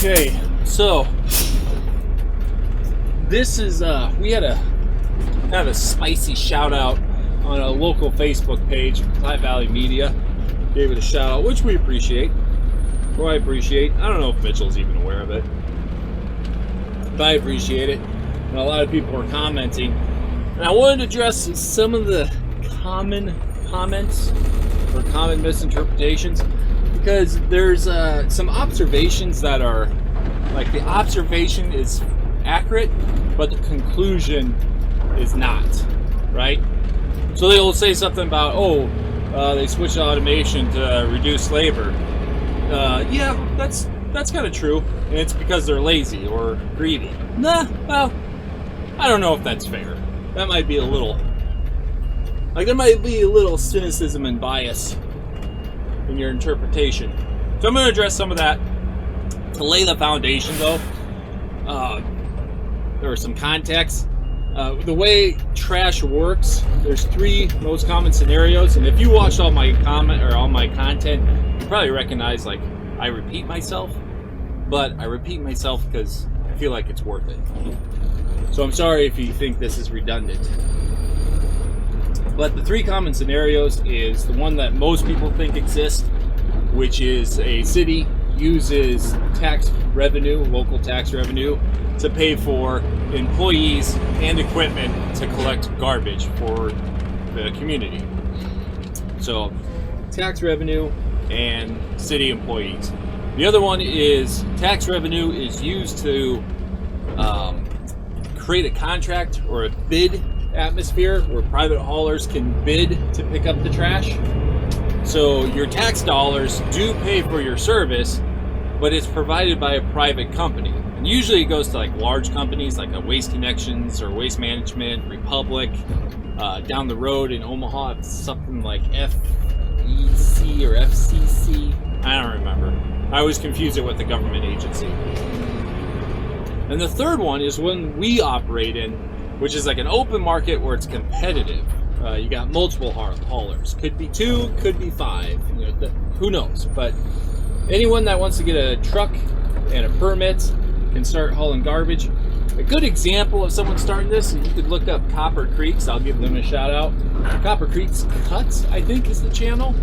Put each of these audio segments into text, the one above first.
Okay, so this is we had a kind of a spicy shout out on a local Facebook page, High Valley Media. Gave it a shout out, which we appreciate. Or I appreciate. I don't know if Mitchell's even aware of it, but I appreciate it. And a lot of people are commenting, and I wanted to address some of the common comments or common misinterpretations, because there's some observations that are like, the observation is accurate, but the conclusion is not, right? So they'll say something about, they switched to automation to reduce labor. Yeah, that's kind of true, and it's because they're lazy or greedy. Well, I don't know if that's fair. That might be a little, there might be a little cynicism and bias in your interpretation. So I'm going to address some of that. To lay the foundation, though, there are some context. The way trash works, there's three most common scenarios, and if you watched all my content, you probably recognize, like, I repeat myself, but I repeat myself because I feel like it's worth it. So I'm sorry if you think this is redundant. But the three common scenarios is the one that most people think exists, which is a city uses tax revenue, local tax revenue, to pay for employees and equipment to collect garbage for the community. So tax revenue and city employees. The other one is tax revenue is used to create a contract or a bid atmosphere where private haulers can bid to pick up the trash. So your tax dollars do pay for your service, but it's provided by a private company. And usually it goes to like large companies like a Waste Connections or Waste Management, Republic. Down the road in Omaha, it's something like FEC or FCC. I don't remember. I always confuse it with the government agency. And the third one is one we operate in, which is like an open market where it's competitive. You got multiple haulers. Could be 2, could be 5. Who knows? But anyone that wants to get a truck and a permit can start hauling garbage. A good example of someone starting this, you could look up Copper Creeks. I'll give them a shout out. Copper Creeks Cuts, I think, is the channel.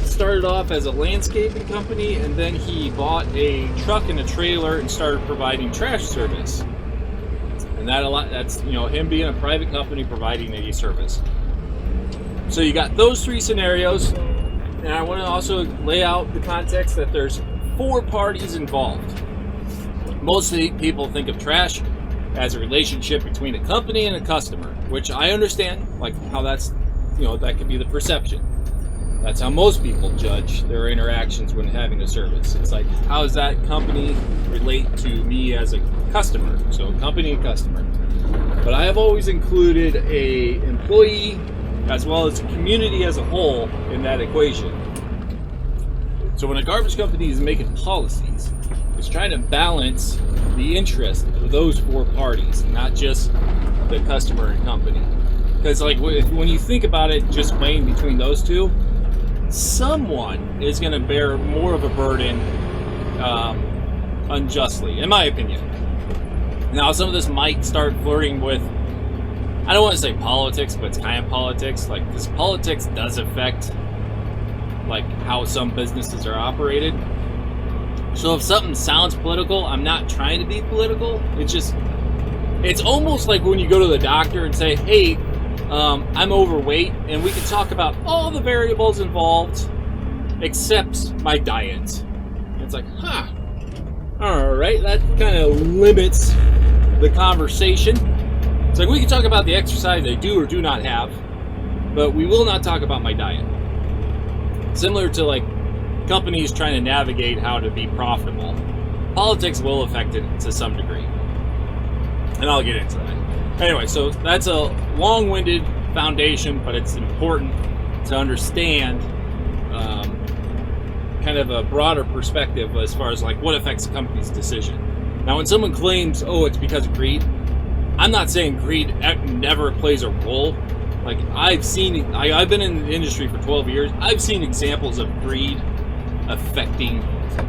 Started off as a landscaping company, and then he bought a truck and a trailer and started providing trash service. And that's him being a private company providing a service. So you got those three scenarios, and I want to also lay out the context that there's 4 parties involved. Most people think of trash as a relationship between a company and a customer, which I understand, like how that's, that could be the perception. That's how most people judge their interactions when having a service. It's like, how does that company relate to me as a customer? So company and customer. But I have always included a employee as well as a community as a whole in that equation. So when a garbage company is making policies, it's trying to balance the interest of those 4 parties, not just the customer and company. Because when you think about it, just weighing between those two, someone is going to bear more of a burden unjustly, in my opinion. Now, some of this might start flirting with, I don't want to say politics, but it's kind of politics, because politics does affect how some businesses are operated. So if something sounds political, I'm not trying to be political. It's almost like when you go to the doctor and say, hey, I'm overweight, and we can talk about all the variables involved except my diet. It's like, all right, that kind of limits the conversation. It's like, we can talk about the exercise I do or do not have, but we will not talk about my diet. Similar to companies trying to navigate how to be profitable. Politics will affect it to some degree, and I'll get into that. Anyway, so that's a long-winded foundation, but it's important to understand kind of a broader perspective as far as what affects a company's decision. Now, when someone claims, it's because of greed, I'm not saying greed never plays a role. I've been in the industry for 12 years. I've seen examples of greed affecting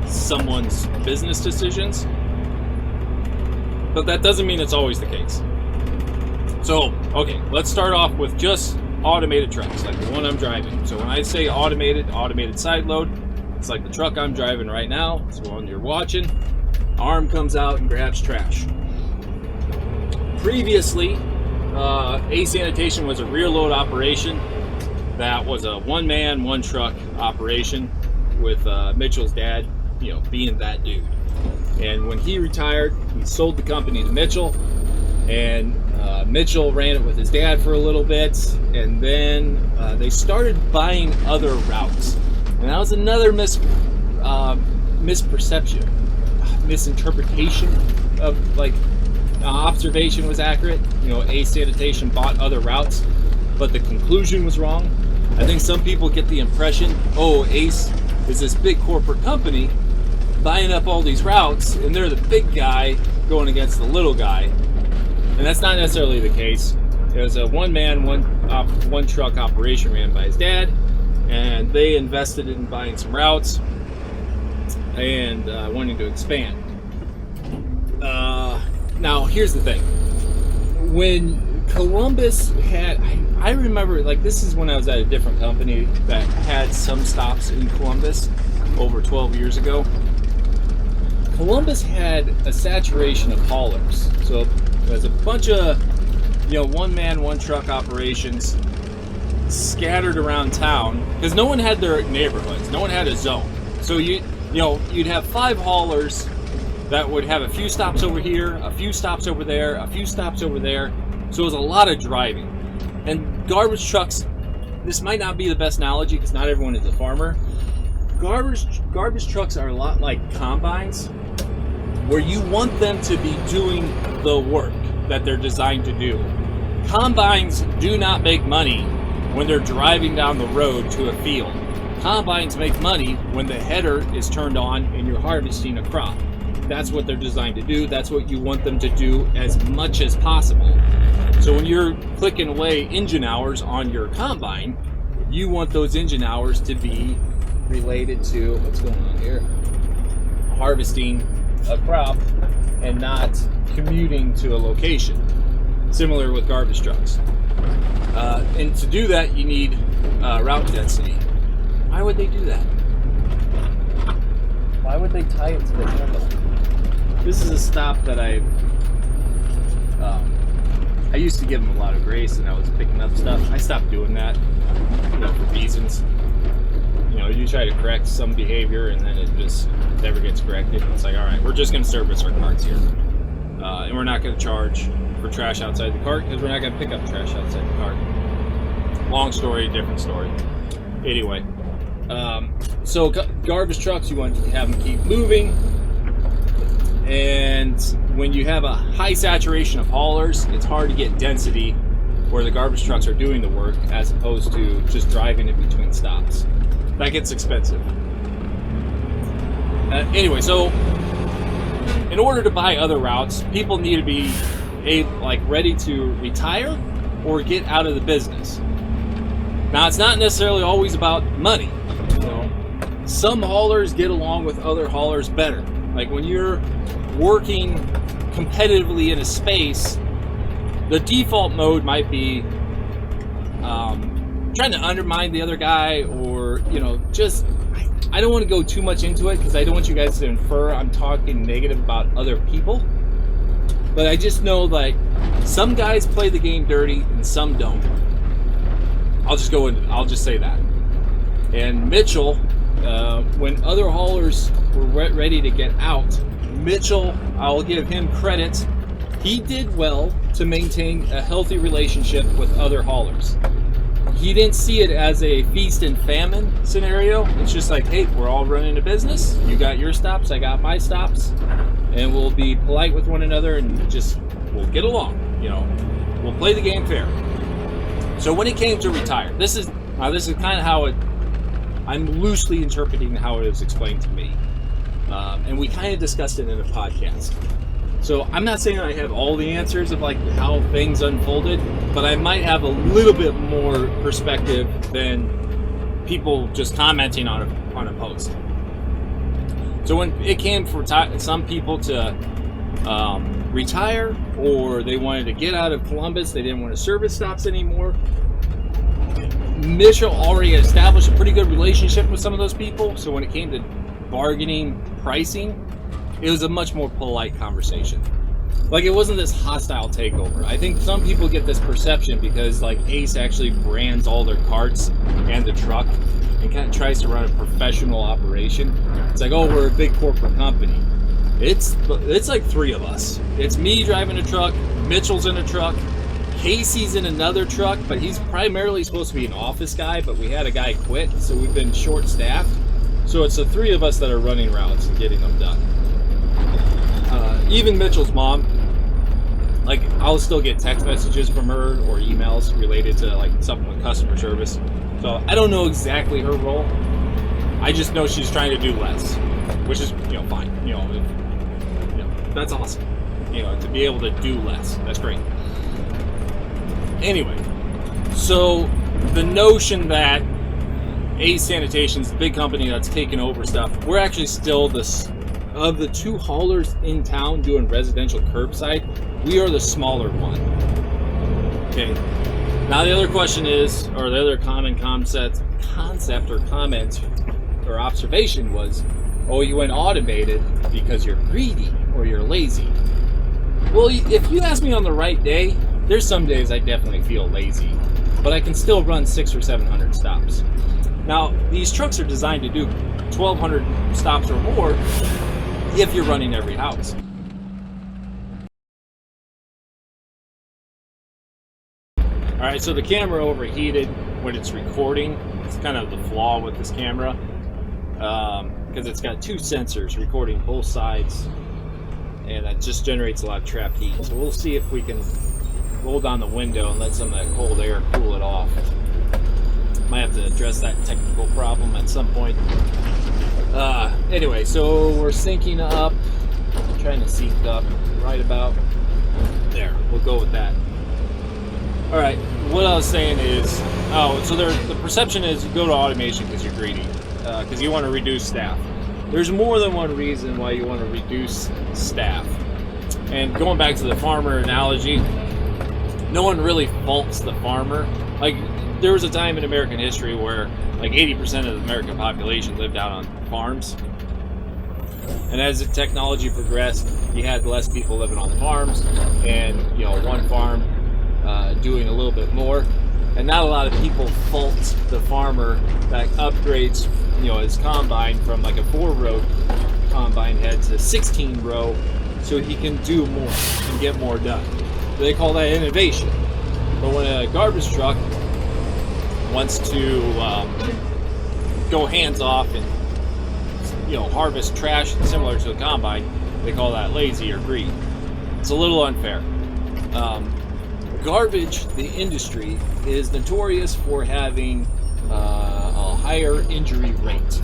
someone's business decisions, but that doesn't mean it's always the case. So, okay, let's start off with just automated trucks, like the one I'm driving. So when I say automated side load, it's like the truck I'm driving right now. It's the one you're watching. Arm comes out and grabs trash. Previously, Sanitation was a rear load operation. That was a one-man, one-truck operation with Mitchell's dad, being that dude. And when he retired, he sold the company to Mitchell, and Mitchell ran it with his dad for a little bit, and then they started buying other routes. And that was another misinterpretation of, observation was accurate. Sanitation bought other routes, but the conclusion was wrong. I think some people get the impression, Ace is this big corporate company buying up all these routes, and they're the big guy going against the little guy. And that's not necessarily the case. It was a one-man, one truck operation ran by his dad, and they invested in buying some routes and wanting to expand. Now, here's the thing. When Columbus had, I remember, this is when I was at a different company that had some stops in Columbus over 12 years ago. Columbus had a saturation of haulers. So there's a bunch of, one-man, one-truck operations scattered around town because no one had their neighborhoods. No one had a zone. So you'd have 5 haulers that would have a few stops over here, a few stops over there, a few stops over there. So it was a lot of driving. And garbage trucks, this might not be the best analogy because not everyone is a farmer. Garbage trucks are a lot like combines, where you want them to be doing the work that they're designed to do. Combines do not make money when they're driving down the road to a field. Combines make money when the header is turned on and you're harvesting a crop. That's what they're designed to do. That's what you want them to do as much as possible. So when you're clicking away engine hours on your combine, you want those engine hours to be related to, what's going on here? Harvesting a crop and not commuting to a location. Similar with garbage trucks. And to do that, you need route density. Why would they do that? Why would they tie it to the handle? This is a stop that I used to give them a lot of grace, and I was picking up stuff. I stopped doing that, for reasons. You try to correct some behavior, and then it just never gets corrected. It's like, all right, we're just going to service our carts here, and we're not going to charge for trash outside the cart because we're not going to pick up trash outside the cart. Long story, different story. Anyway, so garbage trucks, you want to have them keep moving. And when you have a high saturation of haulers, it's hard to get density where the garbage trucks are doing the work as opposed to just driving in between stops. That gets expensive. Anyway, so in order to buy other routes, people need to be ready to retire or get out of the business. Now, it's not necessarily always about money. Some haulers get along with other haulers better. Like when you're working competitively in a space, the default mode might be trying to undermine the other guy, or just I don't want to go too much into it because I don't want you guys to infer I'm talking negative about other people. But I just know some guys play the game dirty and some don't. I'll just say that. And Mitchell, when other haulers were ready to get out, Mitchell, I'll give him credit, he did well to maintain a healthy relationship with other haulers. He didn't see it as a feast and famine scenario. It's just like, hey, we're all running a business. You got your stops, I got my stops, and we'll be polite with one another and we'll get along. We'll play the game fair. So when it came to retire, this is kind of how I'm loosely interpreting how it was explained to me. And we kind of discussed it in a podcast. So I'm not saying I have all the answers of how things unfolded, but I might have a little bit more perspective than people just commenting on a post. So when it came for some people to retire, or they wanted to get out of Columbus, they didn't want to service stops anymore, Mitchell already established a pretty good relationship with some of those people. So when it came to bargaining pricing, it was a much more polite conversation. Like, it wasn't this hostile takeover. I think some people get this perception because, like, Ace actually brands all their carts and the truck and kind of tries to run a professional operation. It's like, oh, we're a big corporate company. It's like three of us. It's me driving a truck, Mitchell's in a truck, Casey's in another truck, but he's primarily supposed to be an office guy, but we had a guy quit, so we've been short-staffed. So it's the three of us that are running routes and getting them done. Even Mitchell's mom, like, I'll still get text messages from her or emails related to, like, something with customer service. So I don't know exactly her role. I just know she's trying to do less, which is, fine. That's awesome. To be able to do less, that's great. Anyway, so the notion that Ace Sanitation's the big company that's taken over stuff, we're actually still of the two haulers in town doing residential curbside, we are the smaller one. Okay. Now the other question is, or the other common concept or comment or observation was, oh, you went automated because you're greedy or you're lazy. Well, if you ask me on the right day, there's some days I definitely feel lazy, but I can still run 600 or 700 stops. Now, these trucks are designed to do 1,200 stops or more if you're running every house. All right, so the camera overheated when it's recording. It's kind of the flaw with this camera, because it's got two sensors recording both sides, and that just generates a lot of trapped heat. So we'll see if we can roll down the window and let some of that cold air cool it off. Might have to address that technical problem at some point. Anyway, so we're syncing up, trying to sync up right about there. We'll go with that. All right, what I was saying is, so the perception is you go to automation because you're greedy, because you want to reduce staff. There's more than one reason why you want to reduce staff. And going back to the farmer analogy, no one really faults the farmer. Like, there was a time in American history where like 80% of the American population lived out on farms. And as the technology progressed, you had less people living on the farms, and one farm doing a little bit more. And not a lot of people fault the farmer that upgrades, his combine from like a 4-row combine head to 16-row so he can do more and get more done. They call that innovation. But when a garbage truck wants to go hands off and harvest trash similar to a combine, they call that lazy or greedy. It's a little unfair. Garbage, the industry, is notorious for having a higher injury rate.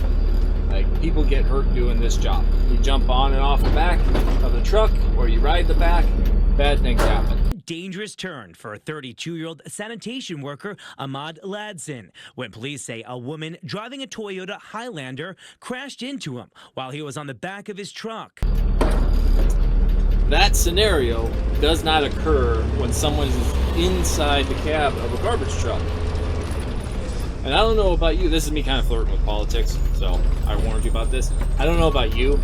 Like, people get hurt doing this job. You jump on and off the back of the truck, or you ride the back, bad things happen. Dangerous turn for a 32-year-old sanitation worker, Ahmad Ladson, when police say a woman driving a Toyota Highlander crashed into him while he was on the back of his truck. That scenario does not occur when someone is inside the cab of a garbage truck. And I don't know about you, this is me kind of flirting with politics, so I warned you about this. I don't know about you,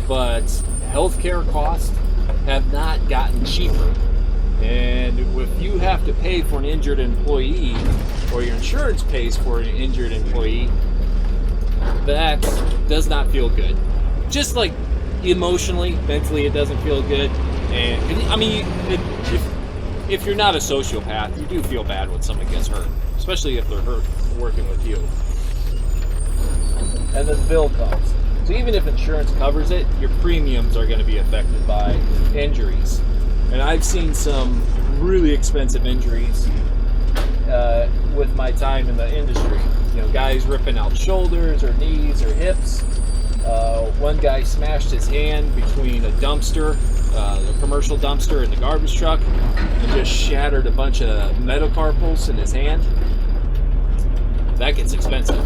but healthcare costs have not gotten cheaper. And if you have to pay for an injured employee, or your insurance pays for an injured employee, that does not feel good. Just like emotionally, mentally, it doesn't feel good. And I mean, if you're not a sociopath, you do feel bad when someone gets hurt, especially if they're hurt working with you. And then the bill comes. So even if insurance covers it, your premiums are going to be affected by injuries. And I've seen some really expensive injuries with my time in the industry. Guys ripping out shoulders or knees or hips. One guy smashed his hand between a dumpster, the commercial dumpster, and the garbage truck, and just shattered a bunch of metacarpals in his hand. That gets expensive.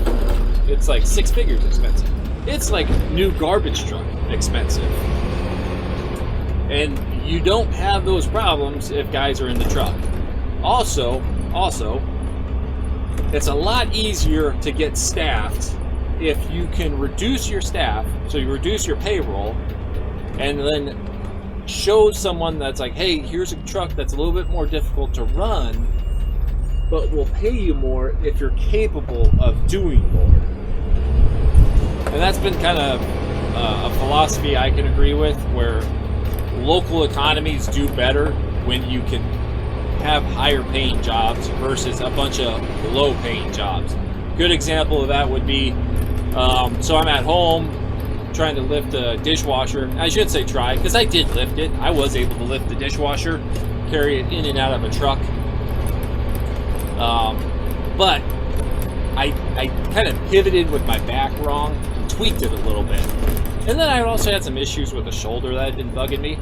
It's like 6 figures expensive. it's like new garbage truck expensive. And you don't have those problems if guys are in the truck. Also, it's a lot easier to get staffed if you can reduce your staff, so you reduce your payroll, and then show someone that's like, hey, here's a truck that's a little bit more difficult to run, but we'll pay you more if you're capable of doing more. And that's been kind of a philosophy I can agree with, where local economies do better when you can have higher paying jobs versus a bunch of low paying jobs. Good example of that would be, so I'm at home trying to lift a dishwasher. I should say try, because I did lift it. I was able to lift the dishwasher, carry it in and out of a truck. But I kind of pivoted with my back wrong and tweaked it a little bit. And then I also had some issues with the shoulder that had been bugging me.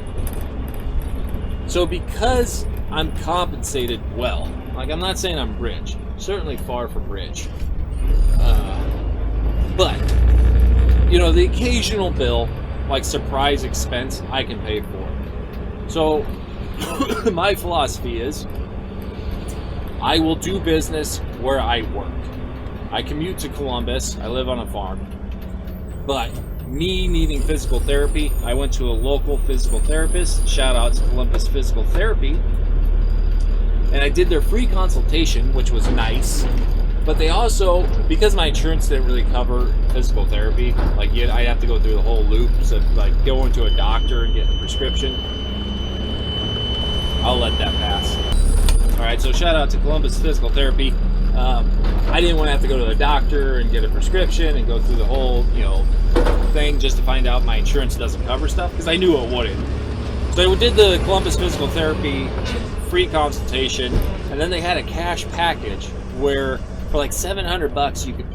So because I'm compensated well, like, I'm not saying I'm rich, certainly far from rich, but you know, the occasional bill, like surprise expense, I can pay for. So my philosophy is, I will do business where I work. I commute to Columbus, I live on a farm, but me needing physical therapy, I went to a local physical therapist, shout out to Columbus Physical Therapy, and I did their free consultation, which was nice. But they also, because my insurance didn't really cover physical therapy, like I'd have to go through the whole loop, so like going to a doctor and getting a prescription, I'll let that pass. Alright, so shout out to Columbus Physical Therapy. I didn't want to have to go to the doctor and get a prescription and go through the whole, thing just to find out my insurance doesn't cover stuff, because I knew it wouldn't. So I did the Columbus Physical Therapy free consultation, and then they had a cash package where for like $700 you could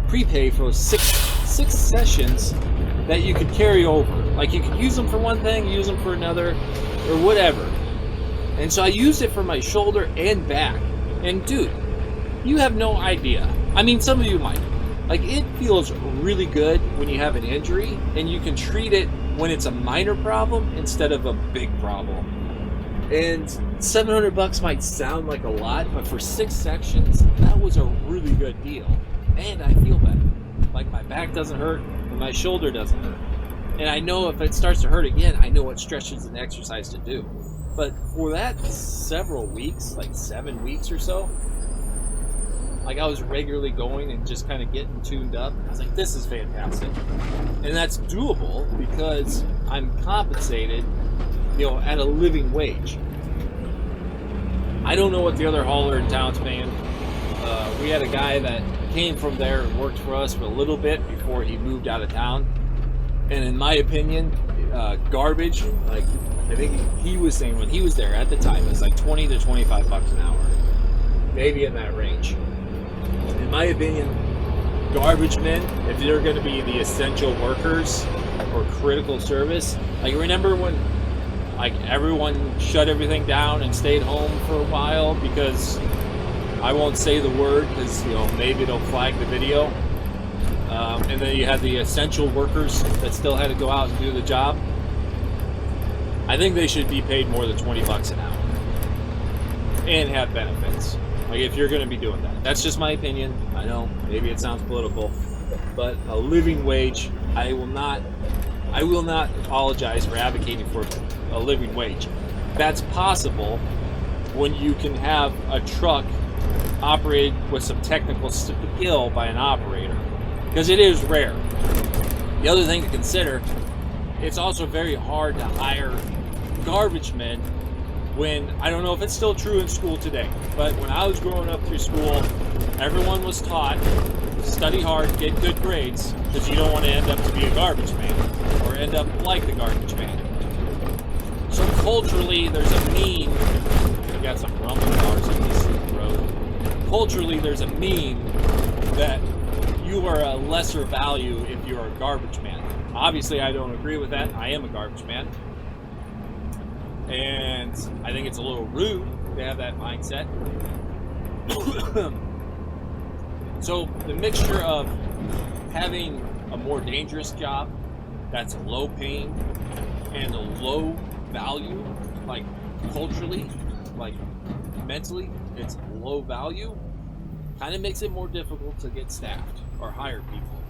prepay for six sessions that you could carry over. Like, you could use them for one thing, use them for another, or whatever. And so I used it for my shoulder and back. And dude, you have no idea. I mean, some of you might. Like, it feels really good when you have an injury and you can treat it when it's a minor problem instead of a big problem. And $700 might sound like a lot, but for 6 sections, that was a really good deal. And I feel better. Like, my back doesn't hurt and my shoulder doesn't hurt. And I know if it starts to hurt again, I know what stretches and exercise to do. But for that several weeks, like 7 weeks or so, like, I was regularly going and just kind of getting tuned up. I was like, this is fantastic. And that's doable because I'm compensated, at a living wage. I don't know what the other hauler in town's paying. We had a guy that came from there and worked for us for a little bit before he moved out of town. And in my opinion, garbage, like, I think he was saying when he was there at the time, it was like $20 to $25 an hour. Maybe in that range. In my opinion, garbage men, if they're going to be the essential workers or critical service, like, remember when, like, everyone shut everything down and stayed home for a while because I won't say the word because, maybe it'll flag the video. And then you had the essential workers that still had to go out and do the job. I think they should be paid more than $20 an hour and have benefits. Like, if you're going to be doing that. That's just my opinion. I know, maybe it sounds political, but a living wage, I will not apologize for advocating for a living wage. That's possible when you can have a truck operated with some technical skill by an operator, because it is rare. The other thing to consider, it's also very hard to hire garbage men when, I don't know if it's still true in school today, but when I was growing up through school, everyone was taught, study hard, get good grades, because you don't want to end up to be a garbage man, or end up like the garbage man. So culturally, there's a meme, we got some rumbling cars on this road, culturally there's a meme that you are a lesser value if you're a garbage man. Obviously, I don't agree with that. I am a garbage man. And I think it's a little rude to have that mindset. So the mixture of having a a more dangerous job that's low paying and a low value, like culturally, like mentally, it's low value, kind of makes it more difficult to get staffed or hire people.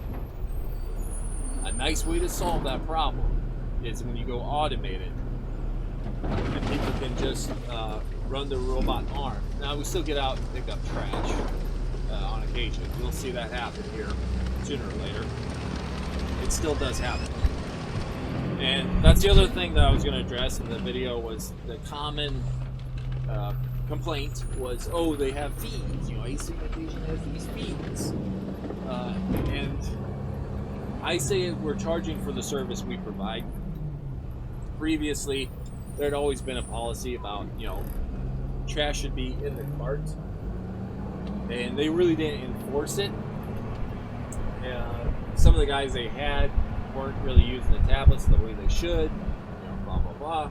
A nice way to solve that problem is when you go automated and people can just run the robot arm. Now we still get out and pick up trash on occasion. We'll see that happen here sooner or later. It still does happen. And that's the other thing that I was going to address in the video was the common complaint was, oh, they have fees. You know, Sanitation has these fees. And I say we're charging for the service we provide. Previously, there had always been a policy about, you know, trash should be in the cart. And they really didn't enforce it. Some of the guys they had weren't really using the tablets the way they should, you know, blah, blah, blah.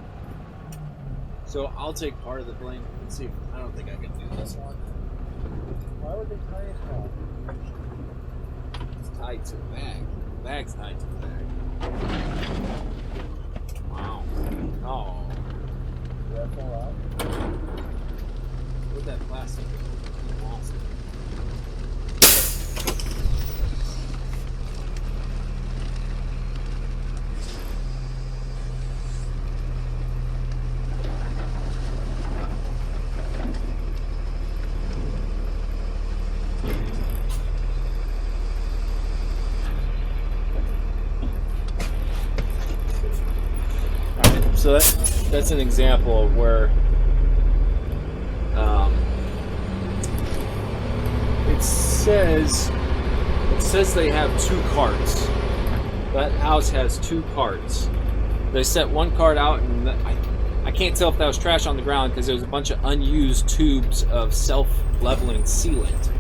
So I'll take part of the blame. Let's see if, I don't think I can do this one. Why would they tie it off? It's tied to the bag. The bag's tied to the bag. Wow. Oh. Did that fall out? Where'd that plastic go? I lost it. So that's an example of where it says they have 2 carts. That house has 2 carts. They set one cart out, and I can't tell if that was trash on the ground because there was a bunch of unused tubes of self-leveling sealant.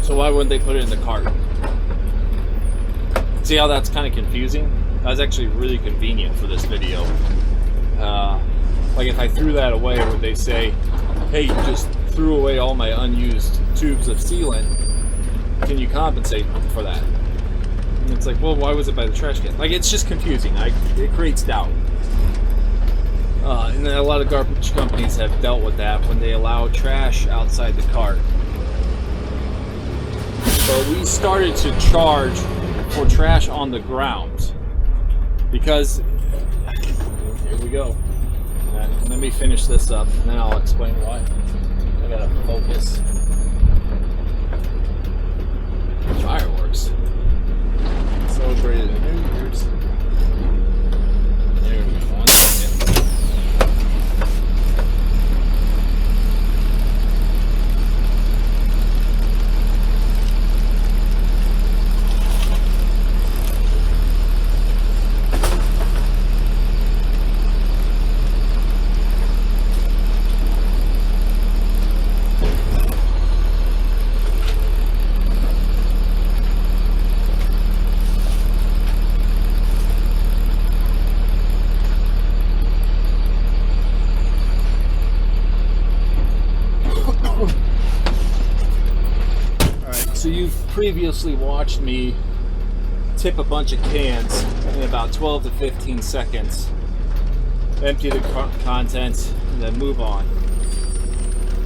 So why wouldn't they put it in the cart? See how that's kind of confusing? That was actually really convenient for this video. Like if I threw that away, would they say, hey, you just threw away all my unused tubes of sealant, can you compensate for that? And it's like, well, why was it by the trash can? Like, it's just confusing. It creates doubt. And then a lot of garbage companies have dealt with that when they allow trash outside the cart. But we started to charge for trash on the ground because, here we go. Let me finish this up and then I'll explain why. I gotta focus. Fireworks. Celebrated New Year's. There we go. 1 second. So you've previously watched me tip a bunch of cans in about 12 to 15 seconds, empty the contents, and then move on.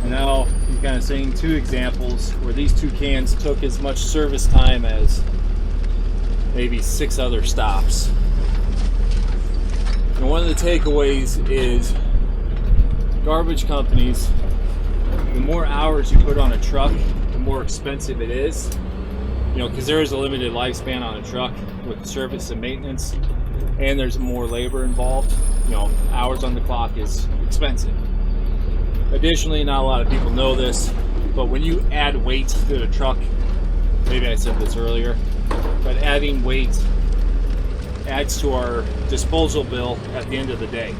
And now I'm kind of seeing 2 examples where these 2 cans took as much service time as maybe 6 other stops. And one of the takeaways is garbage companies, the more hours you put on a truck, the more expensive it is, you know, because there is a limited lifespan on a truck with service and maintenance, and there's more labor involved. You know, hours on the clock is expensive. Additionally, not a lot of people know this, but when you add weight to the truck, maybe I said this earlier, but adding weight adds to our disposal bill at the end of the day.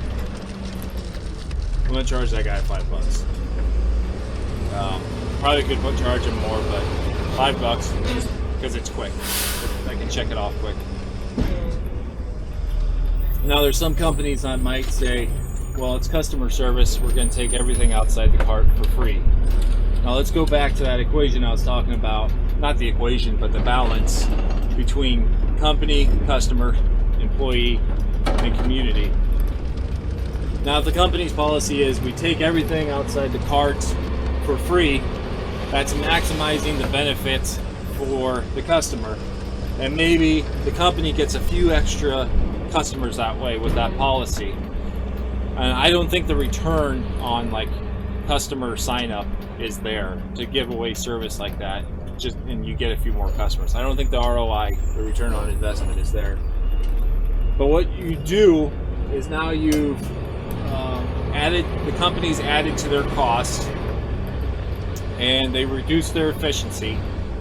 I'm gonna charge that guy $5. Probably could charge him more, but $5 just because it's quick. I can check it off quick. Now there's some companies that might say, well, it's customer service, we're going to take everything outside the cart for free. Now let's go back to that equation I was talking about not the equation, but the balance between company, customer, employee, and community. Now, if the company's policy is we take everything outside the cart for free, that's maximizing the benefits for the customer. And maybe the company gets a few extra customers that way with that policy. And I don't think the return on like customer sign up is there to give away service like that, just and you get a few more customers. I don't think the ROI, the return on investment, is there. But what you do is now you've the company's added to their cost and they reduce their efficiency.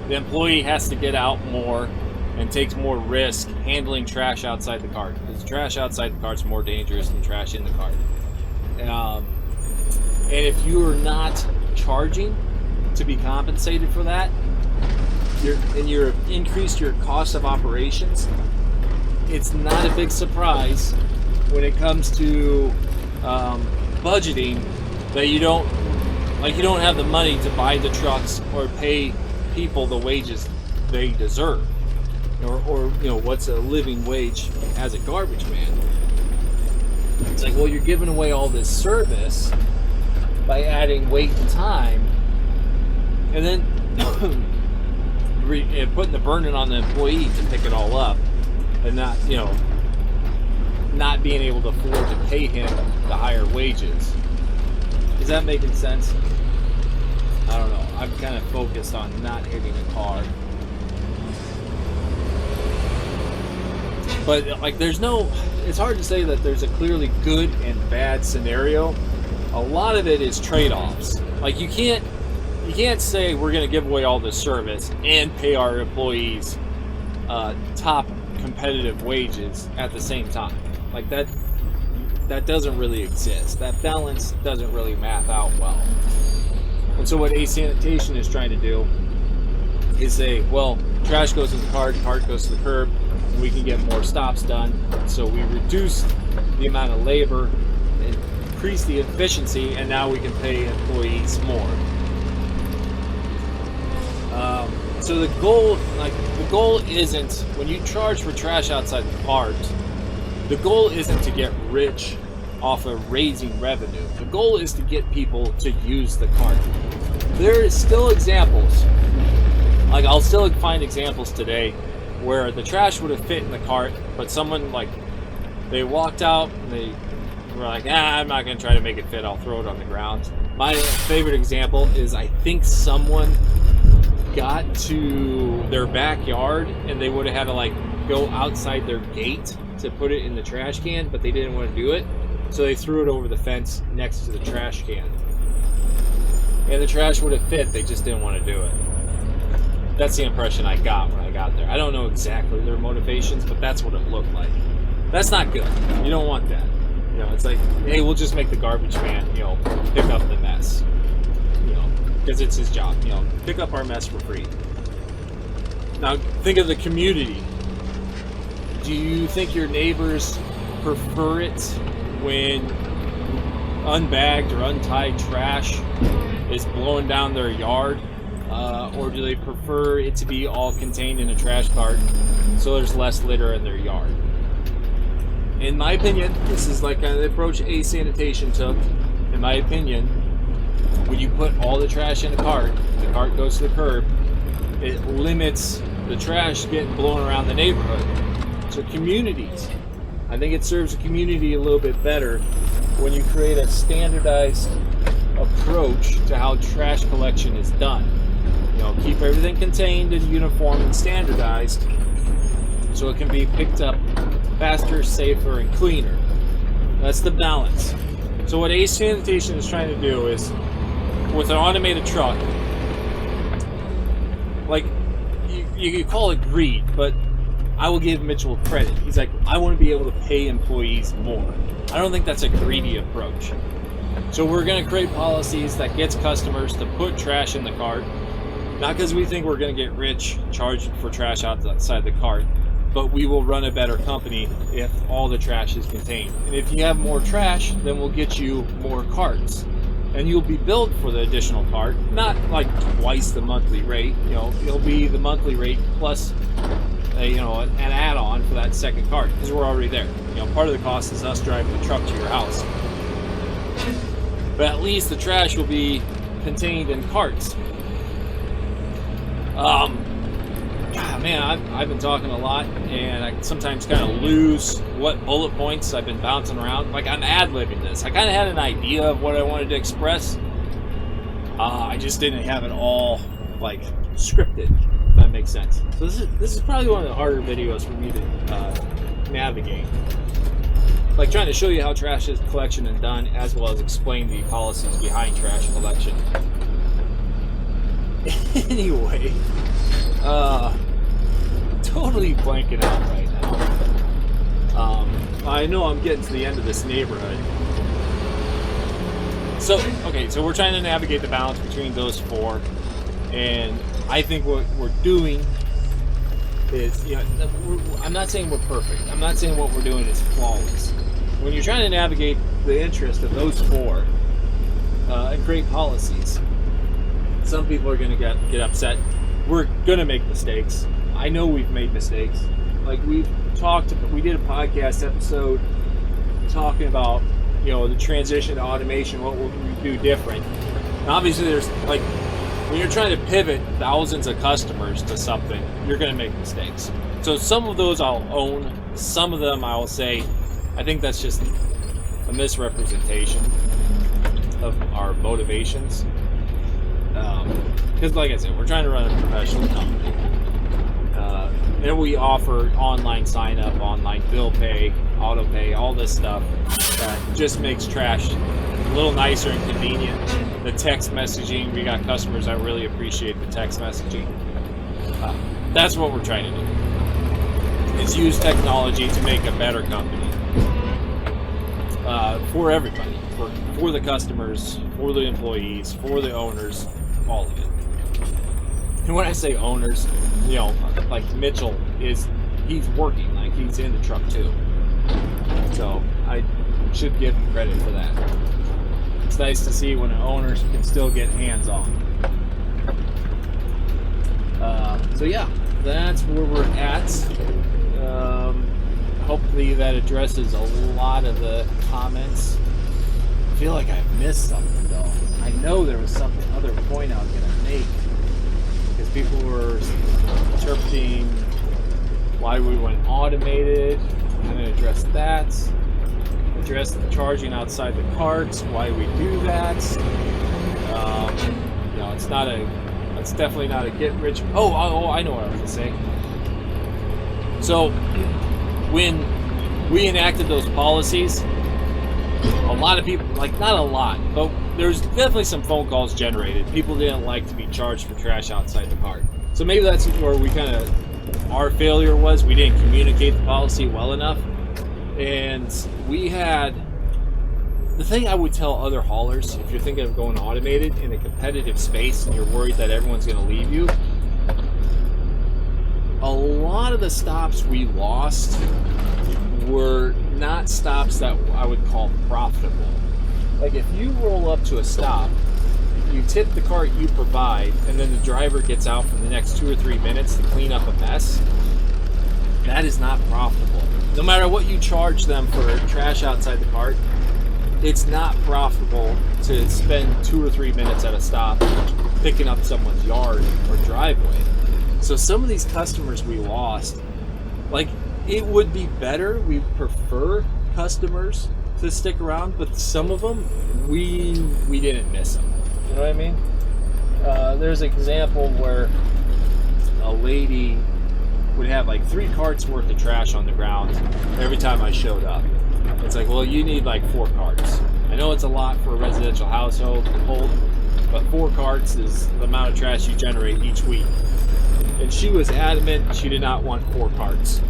The employee has to get out more and takes more risk handling trash outside the cart, because trash outside the cart is more dangerous than trash in the cart. And if you are not charging to be compensated for that, you're increased your cost of operations, it's not a big surprise when it comes to budgeting that you don't have the money to buy the trucks or pay people the wages they deserve, or what's a living wage as a garbage man. It's like, well, you're giving away all this service by adding weight and time, and then putting the burden on the employee to pick it all up, and not being able to afford to pay him the higher wages. Is that making sense? I don't know. I'm kind of focused on not hitting a car. But like, it's hard to say that there's a clearly good and bad scenario. A lot of it is trade-offs. Like, you can't say we're going to give away all this service and pay our employees top competitive wages at the same time. Like, that doesn't really exist. That balance doesn't really math out well. And so what Sanitation is trying to do is say, well, trash goes to the cart goes to the curb, and we can get more stops done. So we reduce the amount of labor, increase the efficiency, and now we can pay employees more. So the goal isn't, when you charge for trash outside the cart, the goal isn't to get rich off of raising revenue. The goal is to get people to use the cart. There is still examples, like I'll still find examples today where the trash would have fit in the cart, but someone, like, they walked out and they were like, I'm not going to try to make it fit, I'll throw it on the ground. My favorite example is, I think someone got to their backyard and they would have had to like go outside their gate to put it in the trash can, but they didn't want to do it, so they threw it over the fence next to the trash can. And the trash would have fit, they just didn't want to do it. That's the impression I got when I got there. I don't know exactly their motivations, but that's what it looked like. That's not good. You don't want that. It's like, hey, we'll just make the garbage man, pick up the mess. Because it's his job, pick up our mess for free. Now, think of the community. Do you think your neighbors prefer it when unbagged or untied trash is blowing down their yard? Or do they prefer it to be all contained in a trash cart so there's less litter in their yard? In my opinion, this is like the approach Sanitation took. In my opinion, when you put all the trash in a cart, the cart goes to the curb, it limits the trash getting blown around the neighborhood. So communities, I think it serves the community a little bit better when you create a standardized approach to how trash collection is done. Keep everything contained and uniform and standardized so it can be picked up faster, safer, and cleaner. That's the balance. So what Sanitation is trying to do is, with an automated truck, like, you call it greed, but I will give Mitchell credit. He's like, I want to be able to pay employees more. I don't think that's a greedy approach. So we're going to create policies that gets customers to put trash in the cart, not because we think we're going to get rich charging for trash outside the cart, but we will run a better company if all the trash is contained. And if you have more trash, then we'll get you more carts. and you'll be billed for the additional cart, not like twice the monthly rate. It'll be the monthly rate plus an add-on for that second cart, because we're already there. Part of the cost is us driving the truck to your house, but at least the trash will be contained in carts. Man, I've been talking a lot, and I sometimes kind of lose what bullet points I've been bouncing around. Like, I'm ad-libbing this. I kind of had an idea of what I wanted to express. I just didn't have it all like scripted, if that makes sense. So this is probably one of the harder videos for me to navigate. Like, trying to show you how trash collection is done, as well as explain the policies behind trash collection. Anyway, totally blanking out right now. I know I'm getting to the end of this neighborhood. So we're trying to navigate the balance between those four, and I think what we're doing is, I'm not saying we're perfect. I'm not saying what we're doing is flawless. When you're trying to navigate the interest of those four and create policies, some people are going to get upset. We're going to make mistakes. I know we've made mistakes. Like, we did a podcast episode talking about, the transition to automation, what will we do different. And obviously there's, like, when you're trying to pivot thousands of customers to something, you're going to make mistakes. So some of those I'll own. Some of them I'll say, I think that's just a misrepresentation of our motivations. Because, like I said, we're trying to run a professional company. And we offer online sign up, online bill pay, auto pay, all this stuff that just makes trash a little nicer and convenient. The text messaging, we got customers that really appreciate the text messaging. That's what we're trying to do, is use technology to make a better company for everybody, for the customers, for the employees, for the owners, all of it. And when I say owners, like Mitchell he's working, like he's in the truck too. So I should give him credit for that. It's nice to see when owners can still get hands on. So yeah, that's where we're at. Hopefully that addresses a lot of the comments. I feel like I missed something though. I know there was something other point I was gonna make, because people were interpreting why we went automated. I'm going to address that. Address the charging outside the carts, why we do that. It's definitely not a get rich. Oh, I know what I was going to say. So when we enacted those policies, a lot of people, like, not a lot, but there's definitely some phone calls generated. People didn't like to be charged for trash outside the cart. So maybe that's where our failure was. We didn't communicate the policy well enough. And we had, the thing I would tell other haulers, if you're thinking of going automated in a competitive space and you're worried that everyone's going to leave you, a lot of the stops we lost were not stops that I would call profitable. Like, if you roll up to a stop, you tip the cart you provide, and then the driver gets out for the next 2 or 3 minutes to clean up a mess, that is not profitable. No matter what you charge them for trash outside the cart, it's not profitable to spend 2 or 3 minutes at a stop picking up someone's yard or driveway. So some of these customers we lost, like, it would be better, we prefer customers to stick around, but some of them, we didn't miss them. You know what I mean? There's an example where a lady would have like 3 carts worth of trash on the ground every time I showed up. It's like, well, you need like 4 carts. I know it's a lot for a residential household to hold, but 4 carts is the amount of trash you generate each week. And she was adamant she did not want 4 carts.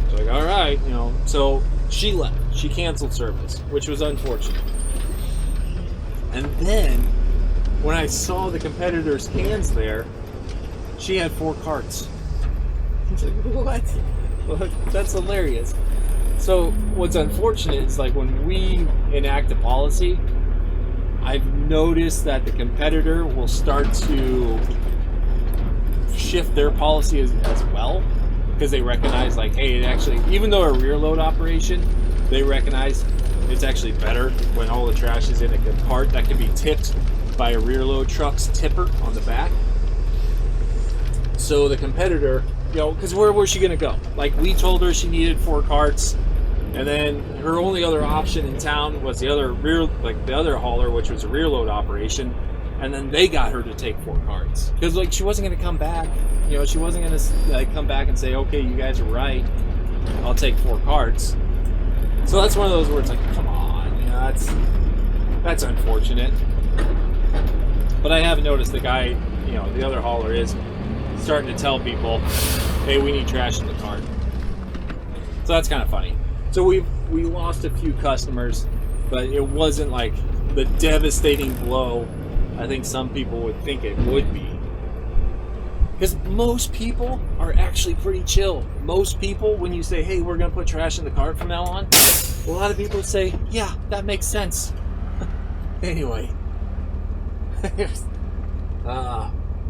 So like, all right, so she left. She canceled service, which was unfortunate. And then, when I saw the competitor's cans there, she had 4 carts. I was like, what? That's hilarious. So, what's unfortunate is, like, when we enact a policy, I've noticed that the competitor will start to shift their policy as well, because they recognize, like, hey, it actually, even though a rear load operation, they recognize it's actually better when all the trash is in a cart that can be tipped by a rear load truck's tipper on the back. So the competitor, you know, because where was she going to go? Like, we told her she needed 4 carts, and then her only other option in town was the other the other hauler, which was a rear load operation, and then they got her to take 4 carts because, like, she wasn't going to come back. You know, she wasn't going to, like, come back and say, okay, you guys are right, I'll take 4 carts. So that's one of those where it's like, come on, you know, that's unfortunate. But I have noticed the guy, you know, the other hauler is starting to tell people, hey, we need trash in the cart. So that's kind of funny. So we lost a few customers, but it wasn't like the devastating blow I think some people would think it would be. Because most people are actually pretty chill. Most people, when you say, hey, we're going to put trash in the cart from now on, a lot of people say, yeah, that makes sense. Anyway.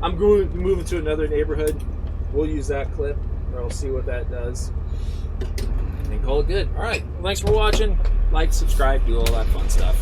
I'm moving to another neighborhood. We'll use that clip, or I'll see what that does. And call it good. All right. Well, thanks for watching. Like, subscribe, do all that fun stuff.